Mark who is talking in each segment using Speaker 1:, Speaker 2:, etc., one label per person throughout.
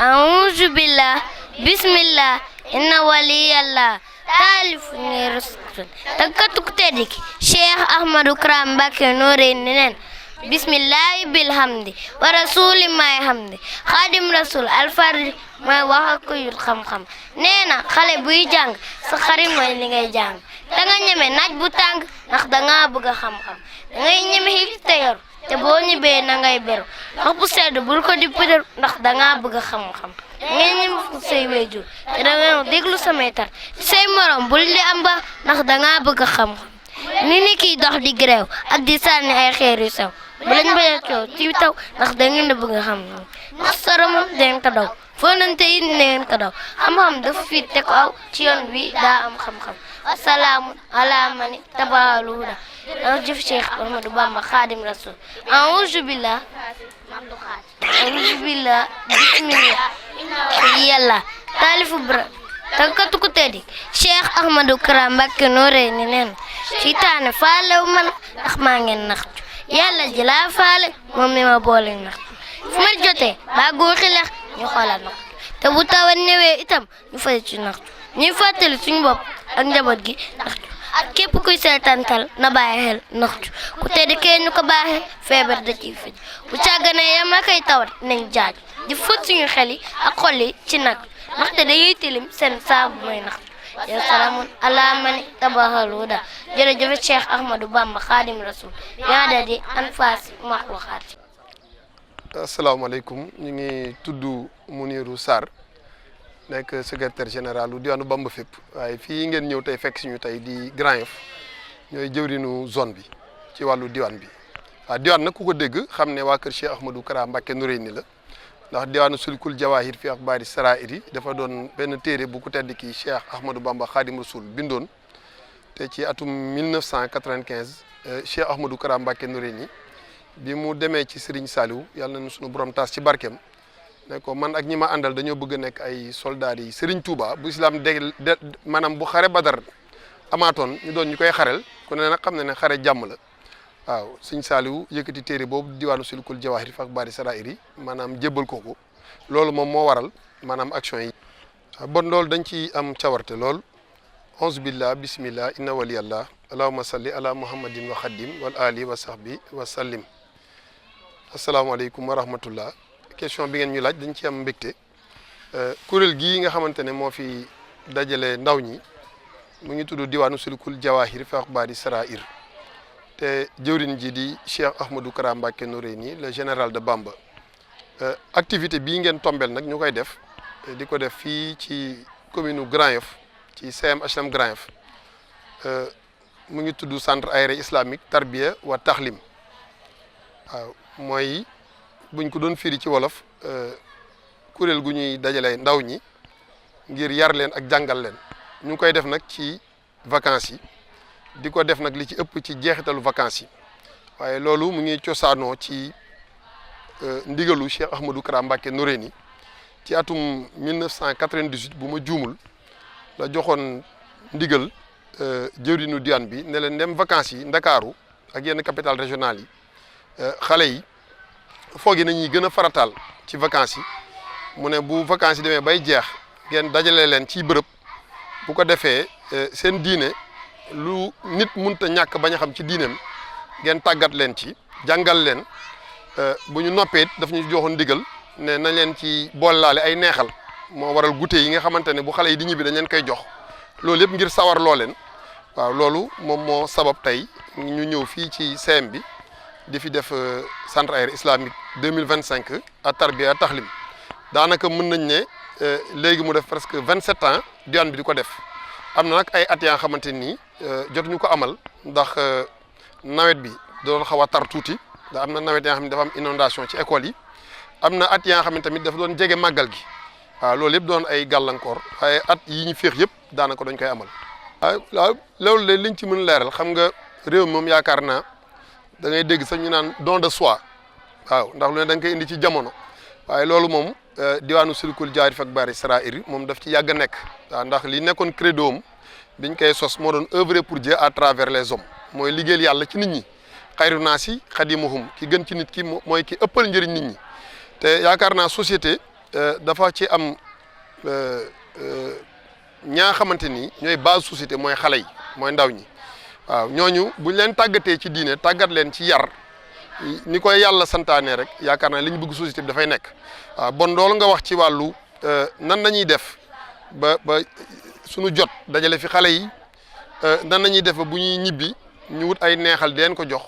Speaker 1: a'uuzu billah bismillah inna waliyallah taalifu ni rasul tàggatu ku tedd ki Cheikh Ahmadou Kara Mbacké Noreyni neen bismillahi bilhamdi wa rasuli may hamdi xaadim rasul alfardi may wax ak ko yut xam-xam nee na xale buy jàng sa xarit mooy li ngay jàng danga ñeme naaj bu tàng ndax danga bëgg a xam-xam dangay ñeme xiif te yor te boo ñibbee na ngay beru ndox bu sedd bul ko di pëdër ndax danga bëgg a xam-xam dangay ñeme fu say wéjur te danga déglu samay tar say morom bul di am ba ndax danga bëgg a xam-xam ni kiy dox di gréew ak di sànni ay xeer yu sew bu lañ bañ a coow ci taw ndax da ngeen a bëgg a xam ndax soromam dangeen ko daw foo nante it dangeen ko daw xam-xam dafa fi te ko aw ci yoon bi daa am xam-xam asalaamu ala mani tabaxalu huda danga jëf Cheikh Ahmadou Bamba Xaadim Rasul a'uuzu billah bismillah yàlla taalifu bra tàggatu ku teddi Cheikh Ahmadou Kara Mbacké Noreyni neen seytaane faalew man ndax maa ngeen naxtu yàlla ji laa faale moom mi ma boole naxtu fu ma jotee ba góoxi lex ñu xoolal naxtu te bu tawat ñëwee itam ñu fay ci naxtu ñuy fàttali suñu bopp ak njaboot gi naxtu ak képp kuy seetantal na bàyyi xel naxtu ku tedd kenn ñu ko baaxee feebar da ciy faj bu càgganee yam la koy tawat nañ jaaj di fóot suñu xel yi ak xol yi ci nag ndaxte dañuy tilim seen saabu mooy naxtu ya salaamun ala mani tabaxal huda jërëjëf Cheikh Ahmadou Bamba Xaadim Rasul yaada di anfaas maxluxaat.
Speaker 2: asalaamaaleykum ñu ngi tudd Mounirou Sarr nekk secrétaire général lu diwaanu Bamba fépp waaye fii ngeen ñëw tey fekk suñu tey di Grand Yoff ñooy jëwrinu zone bi ci wàllu diwaan bi waaw diwaan nag ku ko dégg xam ne waa kër Cheikh Ahmadou Kara Mbacké Noreyni la ndax diwaanu sulkul jawahir fi axbaari sarairi dafa doon benn téere bu ku tedd ki Cheikh Ahmadou Bamba Khadim Rasoul bindoon te ci atum 1995 Cheikh Ahmadou Kara Mbacké Noreyni bi mu demee ci Serigne Saliou yàlla na suñu borom taas ci barkeem ne ko man ak ñi ma àndal dañoo bëgg a nekk ay soldats yi Serigne Touba bu islam de maanaam bu xare Badar amaatoon ñu doon ñu koy xarel ku ne nag xam ne xare jàmm la waaw Serigne Saliou yëkkati téere boobu diwaanu sulkul jawahir fi axbaari sarairi maanaam jébbal ko loolu moom moo waral maanaam action yi bon loolu dañ ci am cawarte lool onze billah bismillah inna waliyallah allahumma salli ala muhammadin wa xaddim wal ali wa sahbi wa sallim asalaamaaleykum wa rahmatullah question bi ngeen ñu laaj dañ ci am mbégte kuréel gii nga xamante ne moo fi dajale ndaw ñi mu ngi tudd diwaanu sulkul jawahir fi axbaari sarair te jëwriñ ji di Cheikh Ahmadou Kara Mbacké Noreyni le général de Bamba activité bii ngeen tombel nag ñu koy def di ko def fii ci commune Grand Yoff ci CMHLM Grand Yoff mu ngi tudd centre aéré islamique tarbiya wa taxlim waaw mooy buñ ko doon firi ci wolof kuréel gu ñuy dajale ndaw ñi ngir yar leen ak jàngal leen ñu koy def nag ci vacances yi di ko def nag li ci ëpp ci jeexitalu vacances yi waaye loolu mu ngi cosaanoo ci ndigalu Cheikh Ahmadou Kara Mbacké Noreyni ci atum 1998 bu ma juumul la joxoon ndigal jëwriñu diwaan bi ne leen dem vacances yi Ndakaaru ak yenn capitale régionale yi xale yi foog yi nañuy gën a farataal ci vacances yi mu ne bu vacances yi demee bay jeex ngeen dajale leen ci bërëb bu ko defee seen diine lu nit munta ñàkk bañ a xam ci diineem ngeen tàggat leen ci jàngal leen bu ñu noppee daf ñu joxoon ndigal ne nañ leen ci boolaale ay neexal moo waral goûter yi nga xamante ne bu xale yi di ñibbi dañ leen koy jox loolu yëpp ngir sawar loo leen waaw loolu moom moo sabab tey ñu ñëw fii ci CM bi di fi def centre aéré islamique 2025 à tarbiya taxlim daanaka mën nañ ne léegi mu def presque 27 ans diwaan bi di ko def am na nag ay at yaa xamante nii jotuñu ko amal ndax nawet bi doon xaw a tar tuuti ndax am na nawet yaa xam ne dafa am inondation ci école yi am na at yaa xam ne tamit dafa doon jege màggal gi waaw loolu yëpp doon ay gàllankoor waaye at yi ñu féex yëpp daanaka dañ koy amal. waaw loolu de liñ ci mën leeral xam nga réew moom yaakaar naa da ngay dégg sax ñu naan don de soi waaw ndax lu ne da nga koy indi ci jamono waaye loolu moom diwaanu sulkul jaarif ak bari sarair moom daf ci yàgg a nekk waaw ndax li nekkoon credo am biñ koy sos moo doon œuvrer pour Dieu à travers les hommes mooy liggéeyal yàlla ci nit ñi xayru naasi xadimuhum ki gën ci nit ki mooy ki ëppal njëriñ nit ñi te yaakaar naa société dafa ci am ñaa xamante ni ñooy base société mooy xale yi mooy ndaw ñi waaw ñooñu buñ leen tàggatee ci diine tàggat leen ci yar ni koy yàlla santaane rek yaakaar naa li ñu bëgg société bi dafay nekk waaw bon loolu nga wax ci wàllu nan nañuy def ba suñu jot dajale fi xale yi nan nañuy def ba bu ñuy ñibbi ñu wut ay neexal di leen ko jox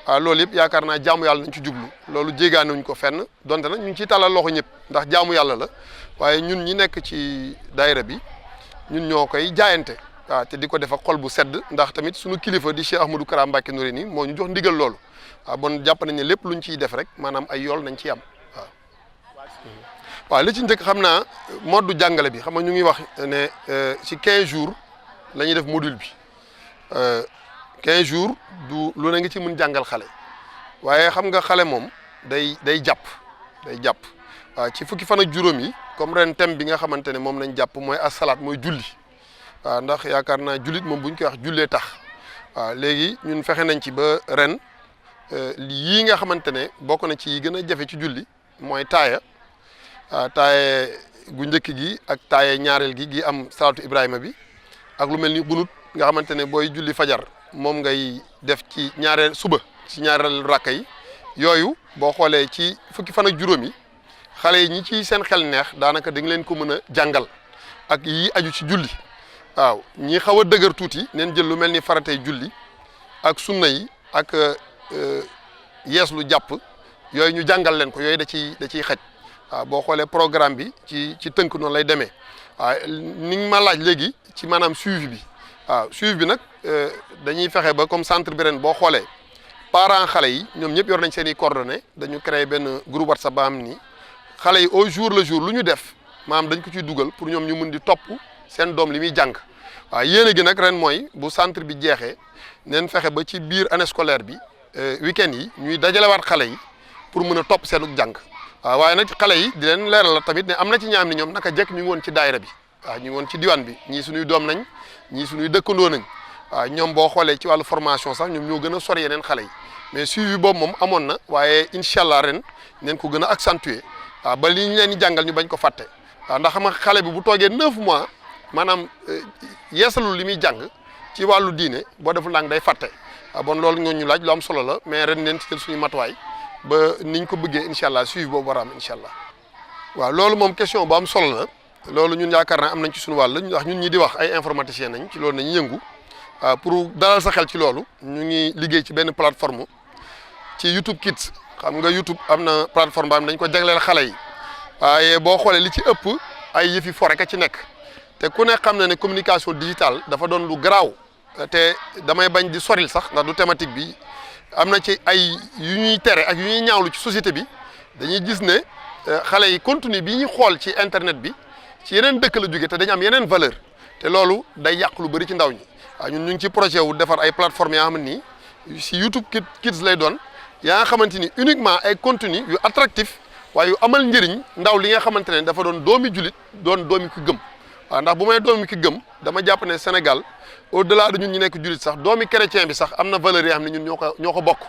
Speaker 2: waaw loolu yëpp yaakaar naa jaamu yàlla nañ ci jublu loolu jéegaanuñ ko fenn donte nag ñu ngi ciy tàllal loxo ñëpp ndax jaamu yàlla la waaye ñun ñi nekk ci daayira bi ñun ñoo koy jaayante waaw te di ko def ak xol bu sedd ndax tamit suñu kilifa di Cheikh Ahmadou Kara Mbacké Noreyni moo ñu jox ndigal loolu waaw bon jàpp nañ ne lépp luñ ciy def rek maanaam ay yool nañ ci am waaw li ci njëkk xam naa mode jàngale bi xam nga ñu ngi wax ne ci 15 jours la ñuy def module bi 15 jours du lu ne nga ci mën jàngal xale waaye xam nga xale moom day jàpp waaw ci fukki fan ak juróom yi comme ren thème bi nga xamante ne moom lañ jàpp mooy asalaat mooy julli waaw ndax yaakaar naa jullit moom bu ñu koy wax jullee tax waaw léegi ñun fexe nañ ci ba ren yii nga xamante ne bokk na ci yi gën a jafe ci julli mooy taaya taaye gu njëkk gi ak taaye ñaareel gi am salaatu Ibrahima bi ak lu mel ni bunut nga xamante ne booy julli fajar moom ngay def ci suba ci ñaareel rakka yi yooyu boo xoolee ci fukki fan ak juróom yi xale yi ñi ci seen xel neex daanaka da nga leen ko mën a jàngal ak yi aju ci julli waaw ñi xaw a dëgër tuuti neen jël lu mel ni faratay julli ak sunna yi ak yees lu jàpp yooyu ñu jàngal leen ko yooyu da ciy xaj waaw boo xoolee programme bi ci tënk noonu lay demee waaw ni nga ma laaj léegi ci maanaam suivi bi waaw suivi bi nag dañuy fexe ba comme centre bi ren boo xoolee parents xale yi ñoom ñëpp yor nañ seen i coordonnées dañu créé benn groupe WhatsApp ba am ni xale yi au jour le jour lu ñu def maanaam dañ ko ciy dugal pour ñoom ñu mun di topp seen doom li muy jàng waaw yéene gi nag ren mooy bu centre bi jeexee neen fexe ba ci biir année scolaire bi week-end yi ñuy dajalewaat xale yi pour mën a topp seenu jàng waaw waaye nag xale yi di leen leeral la tamit ne am na ci ñaam ni ñoom naka jekk ñu ngi woon ci daayira bi waaw ñu ngi woon ci diwaan bi ñii suñuy doom nañ ñii suñuy dëkkandoo nañ waaw ñoom boo xoolee ci wàllu formation sax ñoom ñoo gën a sori yeneen xale yi mais suivi boobu moom amoon na waaye incha allah ren neen ko gën a accentuer waaw ba li ñu leen di jàngal ñu bañ ko fàtte waaw ndax xam nga xale bi bu toogee 9 mois maanaam yeesalul li muy jàng ci wàllu diine boo deful lang day fàtte waaw bon loolu ñoo ñu laaj lu am solo la mais ren neen ci jël suñu matuwaay ba niñ ko bëggee incha allah suivi boobu war a am incha allah waaw loolu moom question bu am solo la loolu ñun yaakaar naa am nañ ci suñu wàll ndax ñun ñi di wax ay informaticiens nañ ci loolu nañu yëngu waaw pour dalal sa xel ci loolu ñu ngi liggéey ci benn plateforme ci YouTube Kids xam nga YouTube am na plateforme ba am dañ ko jagleel xale yi waaye boo xoolee li ci ëpp ay yëfi fore ka ci nekk te ku ne xam na ne communication digitale dafa doon lu garaaw te damay bañ di soril sax ndax du thématique bi am na ci ay yu ñuy tere ak yu ñuy ñaawlu ci société bi dañuy gis ne xale yi contenu bi ñuy xool ci internet bi ci yeneen dëkk la jóge te dañu am yeneen valeur te loolu day yàq lu bëri ci ndaw ñi waaw ñun ñu ngi ci projet wu defar ay plateformes yoo xam ne nii si YouTube Kids lay doon yaa nga xamante ni uniquement ay contenu yu attractif waaye yu amal njëriñ ndaw li nga xamante ne dafa doon doomi julit doon doomi ki gëm waaw ndax bu may doomi ki gëm dama jàpp ne Sénégal au delà de ñun ñu nekk julit sax doomi chrétien bi sax am na valeur yoo xam ne ñun ñoo ko bokk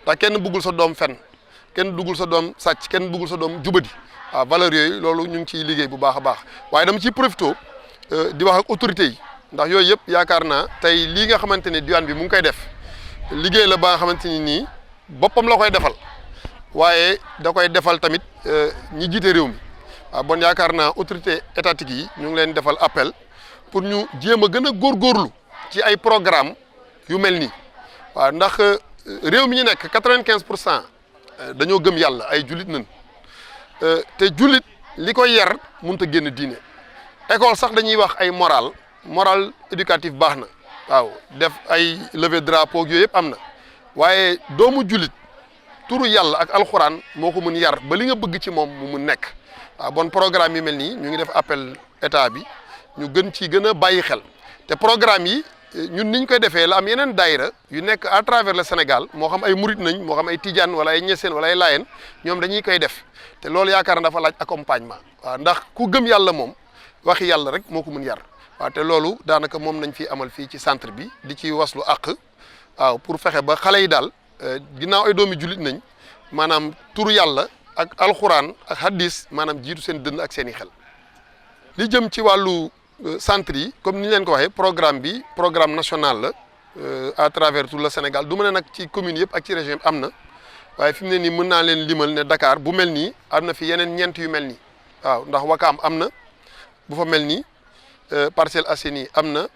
Speaker 2: ndax kenn bëggul sa doom fenn kenn bëggul sa doom sàcc kenn bëggul sa doom jubadi waaw valeur yooyu loolu ñu ngi ciy liggéey bu baax a baax waaye dama ciy profité di wax ak autorités yi ndax yooyu yëpp yaakaar naa tey lii nga xamante ne diwaan bi mu ngi koy def liggéey la ba nga xamante ni nii boppam la koy defal waaye da koy defal tamit ñi jiite réew mi waaw bon yaakaar naa autorité étatique yi ñu ngi leen defal appel pour ñu jéem a gën a góorgóorlu ci ay programme yu mel nii waaw ndax réew mi ñu nekk 95% dañoo gëm yàlla ay jullit nañ te jullit li koy yar mënut a génn diine école sax dañuy wax ay moral éducatif baax na waaw def ay lever drapeau yooyu yëpp am na waaye doomu jullit turu yàlla ak alxuraan moo ko mën yar ba li nga bëgg ci moom mu mun nekk waaw bon programme yi mel nii ñu ngi def appel état bi ñu gën a bàyyi xel te programme yi ñun niñ koy defee la am yeneen daayira yu nekk à travers le Sénégal moo xam ay murit nañ moo xam ay tijaan wala ay ñeseen wala ay laayeen ñoom dañuy koy def te loolu yaakaar na dafa laaj accompagnement waaw ndax ku gëm yàlla moom waxi yàlla rek moo ko mën yar waaw te loolu daanaka moom nañ fi amal fii ci centre bi di ci waslu àq waaw pour fexe ba xale yi daal ginnaaw ay doomi jullit nañ maanaam turu yàlla ak alxuraan ak hadis maanaam jiitu seen dënn ak seen i xel li jëm ci wàllu centre yi comme ni ñu leen ko waxee programme bi programme national la à travers tout le Sénégal du ma ne nag ci commune yëpp ak ci région yëpp am na waaye fi mu ne nii mën naa leen limal ne Dakar bu mel nii am na fi yeneen ñeent yu mel nii waaw ndax Wakaam am na bu fa mel nii Parcelles Assainies am na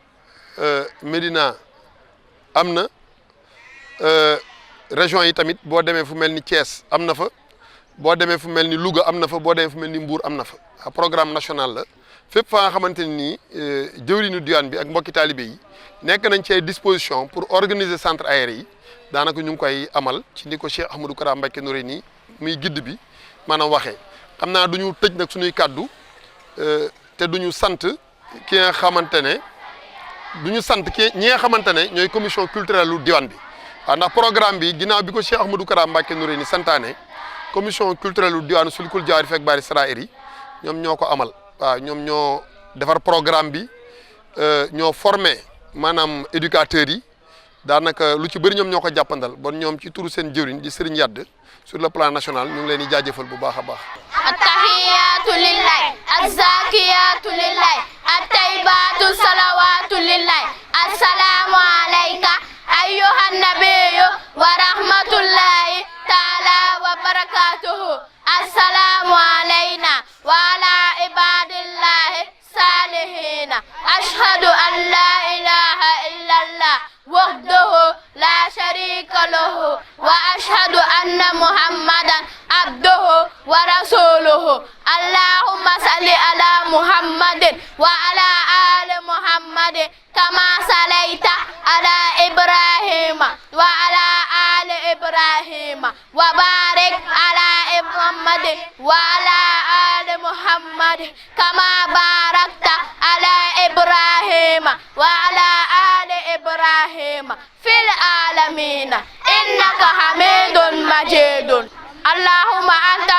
Speaker 2: Médina am na région yi tamit boo demee fu mel ni Thiès am na fa boo demee fu mel ni Louga am na fa boo demee fu mel ni Mbour am na fa programme national la fépp fa nga xamante ni jëwriñu diwaan bi ak mbokki taalibe yi nekk nañ ci ay disposition pour organiser centre aéré yi daanaka ñu ngi koy amal ci ni ko Cheikh Ahmadou Kara Mbacké Noreyni muy gidd bi maanaam waxee xam naa du ñu tëj nag suñuy kàddu te du ñu sant ki nga xamante ne du ñu sant ñi nga xamante ne ñooy commission culturelle lu diwaan bi waaw ndax programme bi ginnaaw bi ko Cheikh Ahmadou Kara Mbacké Noreyni santaane commission culturelle lu diwaanu Sulikul Jawaahir fekk Baari Saraa'ir yi ñoom ñoo ko amal waaw ñoom ñoo defar programme bi ñoo formé maanaam éducateurs yi daanaka lu ci bëri ñoom ñoo ko jàppandal bon ñoom ci turu seen jëwriñ di Serigne Yadd sur le plan national ñu ngi leen di jaajëfal bu baax a baax.
Speaker 1: attahiyaatu lillahi azzakiyaatu lillahi attayyibaatu salawaatu lillahi assalaamu alayka ayyuhan nabiyyu wa rahmatullahi taala wa barakatuhu assalaamu alayna wa ala ibadillahi salihina ashhadu an la ilaha illallah wahdahu la sharika lahu wa ashhadu anna muhammadan abduhu wa rasuluhu allahumma salli ala muhammadin wa ala ali muhammadin kama sallaita ala ibrahima wa ala ali ibrahima wa barik ala muhammadin wa ala ali muhammadin kama barakta ala ibrahima wa ala ali ibrahima fil alamina innaka hamidun majidun allahumma anta